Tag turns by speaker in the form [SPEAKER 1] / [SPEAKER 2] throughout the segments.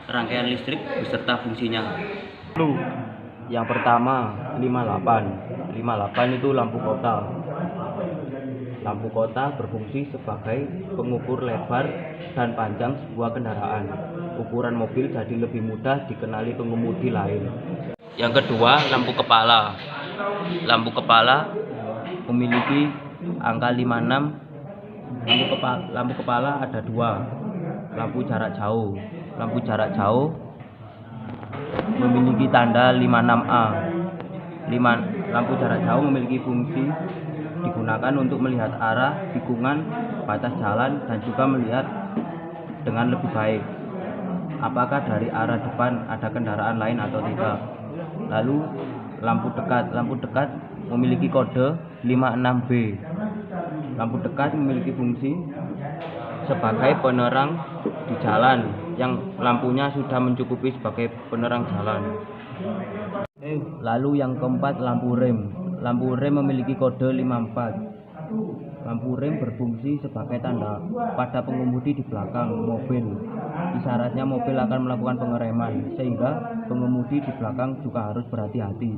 [SPEAKER 1] rangkaian listrik beserta fungsinya.
[SPEAKER 2] Lu. Yang pertama 58. 58 itu lampu kota. Lampu kota berfungsi sebagai pengukur lebar dan panjang sebuah kendaraan. Ukuran mobil jadi lebih mudah dikenali pengemudi lain.
[SPEAKER 1] Yang kedua, lampu kepala. Lampu kepala memiliki angka 56. Lampu kepala ada dua. Lampu jarak jauh. Lampu jarak jauh memiliki tanda 56A. Lampu jarak jauh memiliki fungsi digunakan untuk melihat arah, tikungan, batas jalan, dan juga melihat dengan lebih baik apakah dari arah depan ada kendaraan lain atau tidak. Lalu lampu dekat memiliki kode 56B. Lampu dekat memiliki fungsi sebagai penerang di jalan yang lampunya sudah mencukupi sebagai penerang jalan. Lalu yang keempat, lampu rem. Lampu rem memiliki kode 54. Lampu rem berfungsi sebagai tanda pada pengemudi di belakang mobil. Isyaratnya mobil akan melakukan pengereman, sehingga pengemudi di belakang juga harus berhati-hati.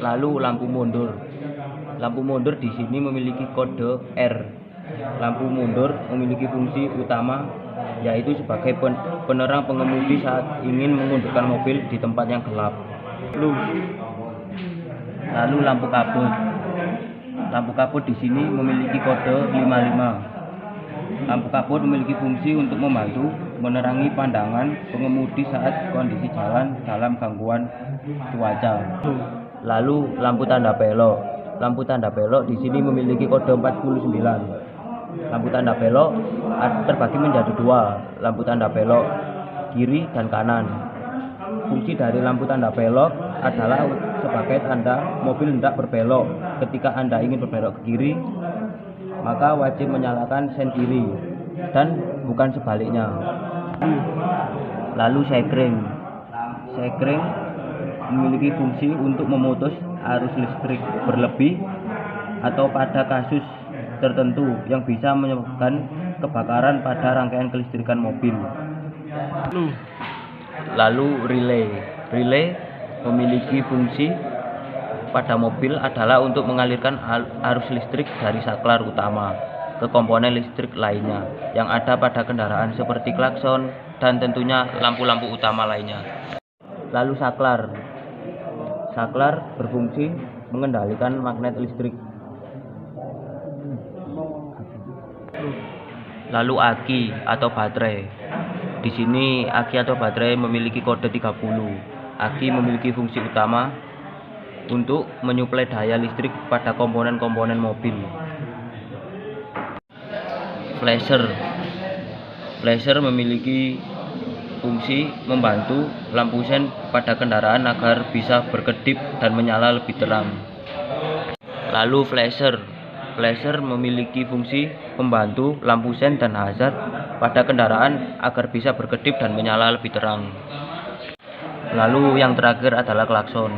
[SPEAKER 1] Lalu lampu mundur. Lampu mundur di sini memiliki kode R. Lampu mundur memiliki fungsi utama yaitu sebagai penerang pengemudi saat ingin mengundurkan mobil di tempat yang gelap. Lalu lampu kabut. Lampu kabut di sini memiliki kode 55. Lampu kabut memiliki fungsi untuk membantu menerangi pandangan pengemudi saat kondisi jalan dalam gangguan cuaca. Lalu lampu tanda belok. Lampu tanda belok di sini memiliki kode 49. Lampu tanda belok terbagi menjadi dua, lampu tanda belok kiri dan kanan. Fungsi dari lampu tanda belok adalah sebagai tanda mobil hendak berbelok. Ketika Anda ingin berbelok ke kiri, maka wajib menyalakan sen kiri dan bukan sebaliknya. Lalu sekring. Sekring memiliki fungsi untuk memutus arus listrik berlebih atau pada kasus tertentu yang bisa menyebabkan kebakaran pada rangkaian kelistrikan mobil. Lalu relay. Relay memiliki fungsi pada mobil adalah untuk mengalirkan arus listrik dari saklar utama ke komponen listrik lainnya yang ada pada kendaraan seperti klakson dan tentunya lampu-lampu utama lainnya. Lalu saklar. Saklar berfungsi mengendalikan magnet listrik. Lalu aki atau baterai. Di sini aki atau baterai memiliki kode 30. Aki memiliki fungsi utama untuk menyuplai daya listrik pada komponen-komponen mobil. Flasher. Flasher memiliki fungsi membantu lampu sen pada kendaraan agar bisa berkedip dan menyala lebih terang. Lalu flasher. Flasher memiliki fungsi membantu lampu sen dan hazard pada kendaraan agar bisa berkedip dan menyala lebih terang. Lalu yang terakhir adalah klakson.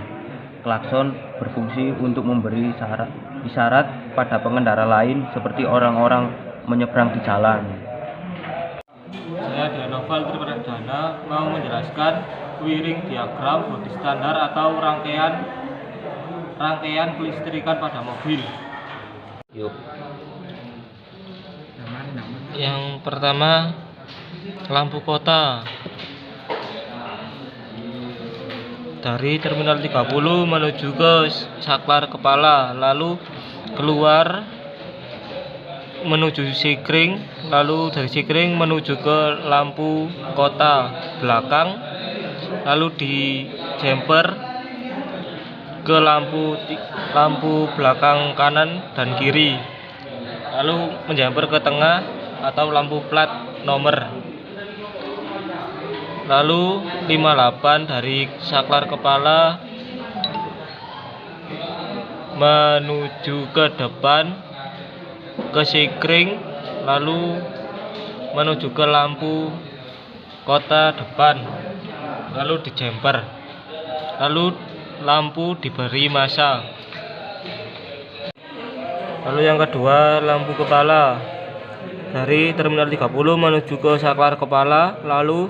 [SPEAKER 1] Klakson berfungsi untuk memberi isyarat pada pengendara lain seperti orang-orang menyeberang di jalan.
[SPEAKER 3] Saya Dianoval Tripradana mau menjelaskan wiring diagram bodi standar atau rangkaian kelistrikan pada mobil.
[SPEAKER 1] Yuk.
[SPEAKER 3] Yang pertama, lampu kota. Dari terminal 30 menuju ke saklar kepala, lalu keluar menuju sikring, lalu dari sikring menuju ke lampu kota belakang, lalu di jumper ke lampu belakang kanan dan kiri, lalu menjumper ke tengah atau lampu plat nomor. Lalu 58 dari saklar kepala menuju ke depan ke sikring, lalu menuju ke lampu kota depan, lalu di jumper, lalu lampu diberi massa. Lalu yang kedua, lampu kepala. dari terminal 30 menuju ke saklar kepala, lalu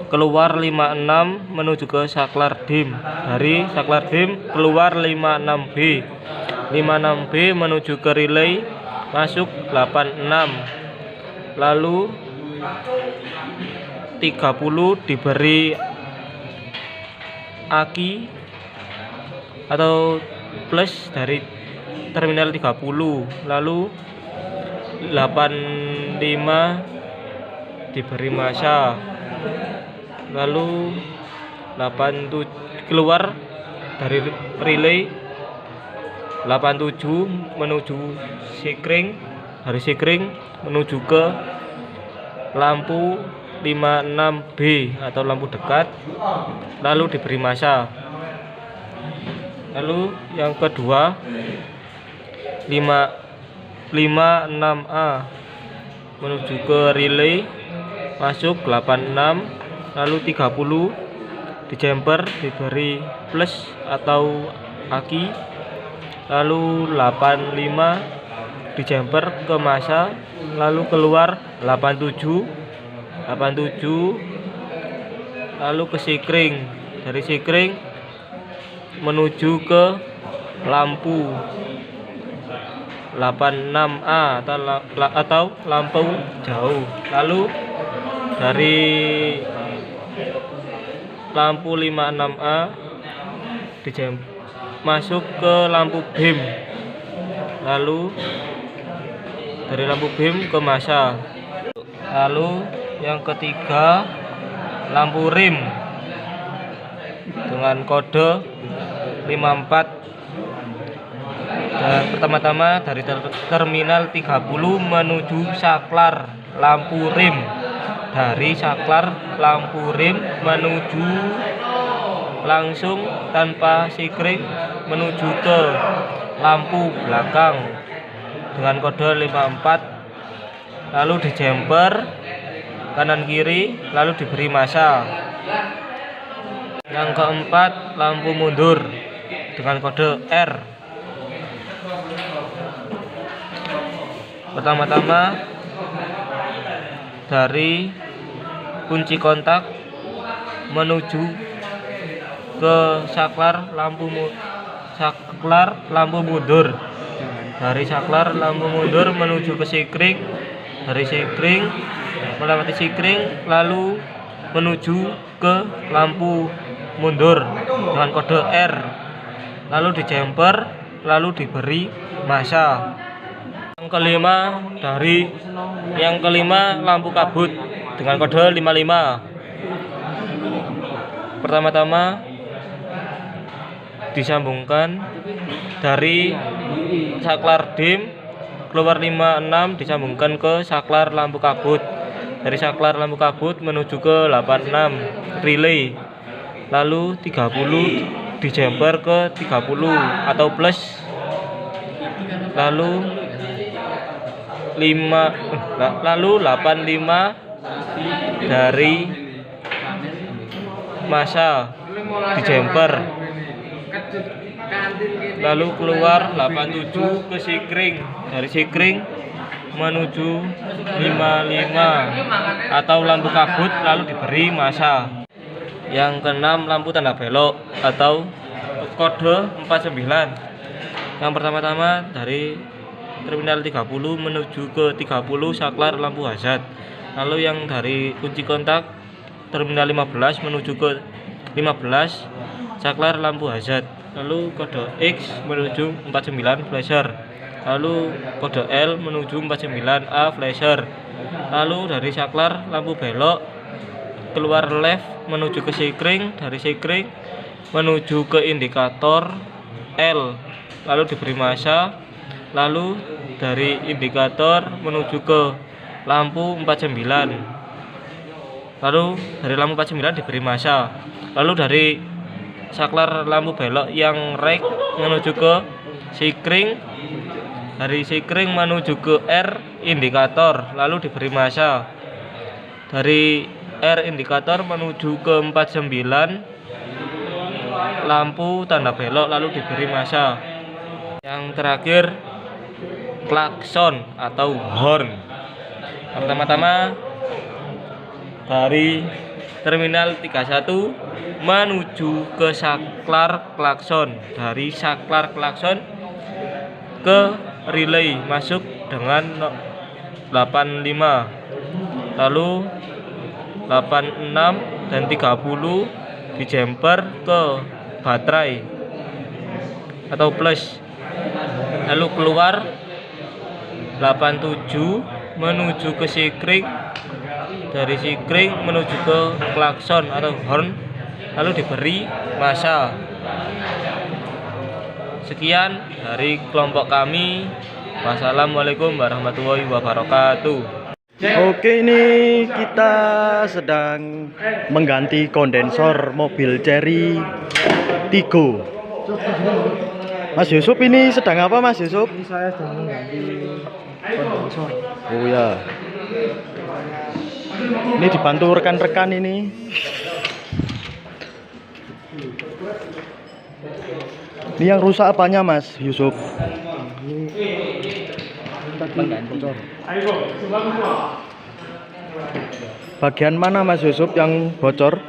[SPEAKER 3] keluar 56 menuju ke saklar dim. Dari saklar dim keluar 56B. 56B menuju ke relay, masuk 86. Lalu 30 diberi aki atau plus dari terminal 30. Lalu 85 diberi massa. Lalu 87 keluar dari relay, 87 menuju sikring, dari sikring menuju ke lampu 56B atau lampu dekat, lalu diberi massa. Lalu yang kedua 56A menuju ke relay, masuk 86. Lalu 30 di jumper diberi plus atau aki. Lalu 85 di jumper ke massa, lalu keluar 87. Lalu ke sikring, dari sikring menuju ke lampu 86A atau lampu jauh. Lalu dari lampu 56A masuk ke lampu BIM, lalu dari lampu BIM ke massa. Lalu yang ketiga lampu rim dengan kode 54. Dan pertama-tama dari terminal 30 menuju saklar lampu rim. Dari saklar lampu rim menuju langsung tanpa sikring menuju ke lampu belakang dengan kode 54. Lalu di jumper kanan kiri, lalu diberi massa. Yang keempat lampu mundur dengan kode R. Pertama-tama dari kunci kontak menuju ke saklar lampu mundur. Dari saklar lampu mundur menuju ke sikring, dari sikring melewati sikring lalu menuju ke lampu mundur dengan kode R. Lalu di jumper, lalu diberi massa. Yang kelima lampu kabut dengan kode 55. Pertama-tama disambungkan dari saklar dim keluar 56, disambungkan ke saklar lampu kabut. Dari saklar lampu kabut menuju ke 86 relay, lalu 30 di jumper ke 30 atau plus, lalu 85 dari massa di jumper, lalu keluar 87 ke sikring, dari sikring menuju 55 atau lampu kabut lalu diberi massa. Yang keenam lampu tanda belok atau kode 49. Yang pertama-tama dari terminal 30 menuju ke 30 saklar lampu hazard. Lalu yang dari kunci kontak terminal 15 menuju ke 15 saklar lampu hazard. Lalu kode X menuju 49 flasher. Lalu kode L menuju 49A flasher. Lalu dari saklar lampu belok keluar left menuju ke sikring, dari sikring menuju ke indikator L lalu diberi massa. Lalu dari indikator menuju ke lampu 49, lalu dari lampu 49 diberi massa. Lalu dari saklar lampu belok yang right menuju ke sikring, dari sikring menuju ke R indikator lalu diberi massa. Dari R indikator menuju ke 49 lampu tanda belok lalu diberi massa. Yang terakhir klakson atau horn. Pertama-tama dari Terminal 31 menuju ke Saklar Klakson. Dari Saklar Klakson ke relay masuk dengan 85, lalu 86 dan 30 di jumper ke baterai atau plus, lalu keluar 87 menuju ke sikring, dari sikring menuju ke klakson atau horn, lalu diberi massa. Sekian dari kelompok kami. Wassalamualaikum warahmatullahi wabarakatuh.
[SPEAKER 4] Oke, ini kita sedang mengganti kondensor mobil Chery Tiggo. Mas Yusuf ini sedang apa, Mas Yusuf?
[SPEAKER 5] Ini saya sedang mengganti kondensor.
[SPEAKER 4] Oh ya. Ini dibantu rekan-rekan ini. Ini yang rusak apanya, Mas Yusuf?
[SPEAKER 5] Bocor.
[SPEAKER 4] Bagian mana, Mas Yusuf, yang bocor?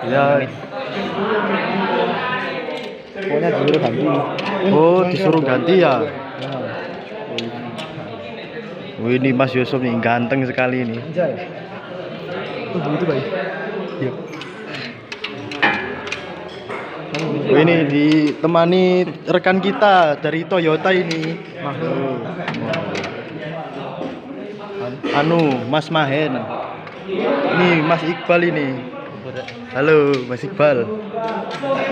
[SPEAKER 4] Ya.
[SPEAKER 5] Pokoknya disuruh ganti.
[SPEAKER 4] Oh, disuruh ganti ya. Wih, ini Mas Yusuf nih ganteng sekali ini.
[SPEAKER 5] Anjay. Oh, begitu baik.
[SPEAKER 4] Iya. Oh, ini ditemani rekan kita dari Toyota ini. Anu, Mas Mahen. Ini Mas Iqbal ini. Halo, Mas Iqbal.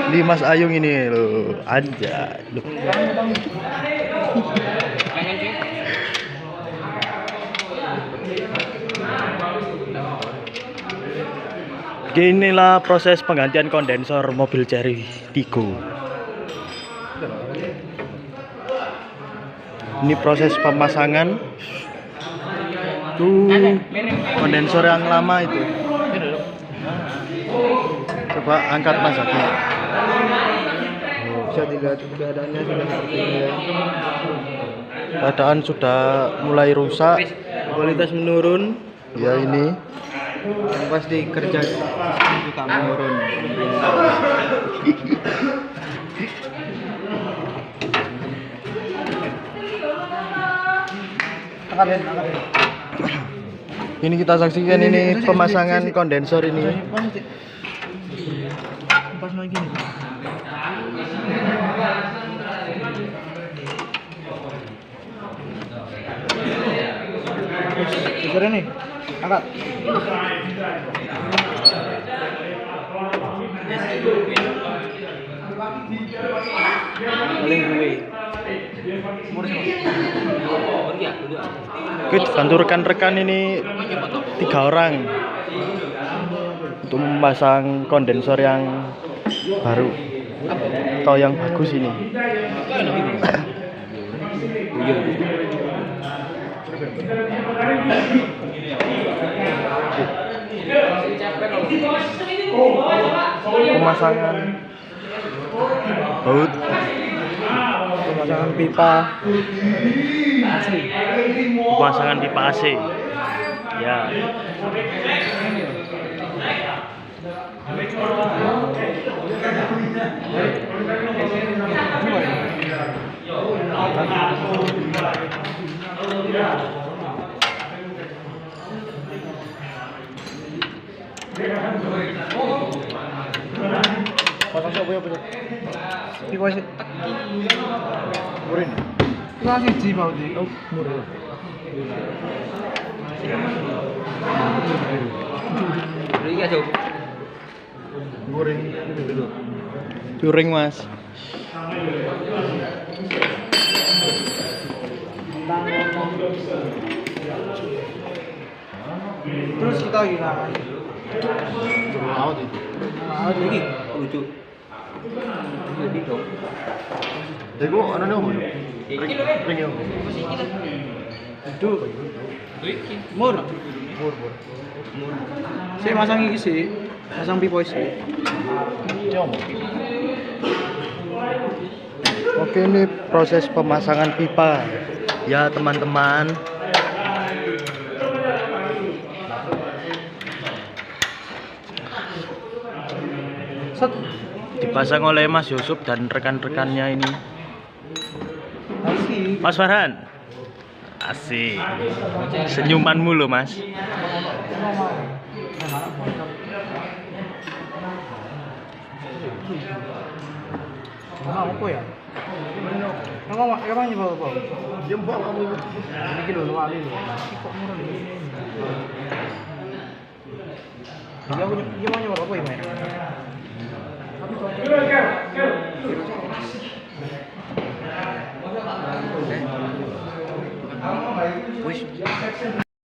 [SPEAKER 4] Ini Mas Ayung ini loh. Anjay. Loh. Oke, inilah proses penggantian kondensor mobil Chery Tiggo. Ini proses pemasangan. Tuh kondensor yang lama itu. Coba angkat, Mas Aki.
[SPEAKER 5] Bisa dilihat keadaannya sudah seperti ini ya.
[SPEAKER 4] Keadaan sudah mulai rusak.
[SPEAKER 5] Kualitas menurun.
[SPEAKER 4] Ya ini.
[SPEAKER 5] Yang pasti kerja juga menurun.
[SPEAKER 4] Ini kita saksikan ini pemasangan kondensor ini.
[SPEAKER 5] Pas lagi nih. Geser nih. Angkat. Paling gue.
[SPEAKER 4] Oke, bantu rekan-rekan ini 3 orang untuk memasang kondensor yang baru atau yang bagus ini. Pemasangan baut,
[SPEAKER 5] Pemasangan pipa.
[SPEAKER 4] pemasangan pipa AC. Ya.
[SPEAKER 5] Potong siapa ya, Bro? Pipa sih. Murin. Lah siji mau di. Oh, murin.
[SPEAKER 4] Curing, Mas.
[SPEAKER 5] Terus kita gimana?
[SPEAKER 4] Out itu.
[SPEAKER 5] Lagi.
[SPEAKER 2] Lucu. Jadi dong.
[SPEAKER 4] Dego ana apa? Ring yo.
[SPEAKER 5] Itu. Mur. Saya masang iki sih. Masang pipa sih.
[SPEAKER 4] Oke, ini proses pemasangan pipa. Ya teman-teman,
[SPEAKER 5] Set.
[SPEAKER 4] dipasang oleh Mas Yusuf dan rekan-rekannya ini.
[SPEAKER 5] Asik.
[SPEAKER 4] Mas Farhan, asik. Senyumanmu loh Mas.
[SPEAKER 5] Mau apa ya? Emang nyoba apa? Dia mbak kamu ini kilo wali loh. Kok murah ini? Dia mau nyoba apa ya, Mas?
[SPEAKER 1] Wis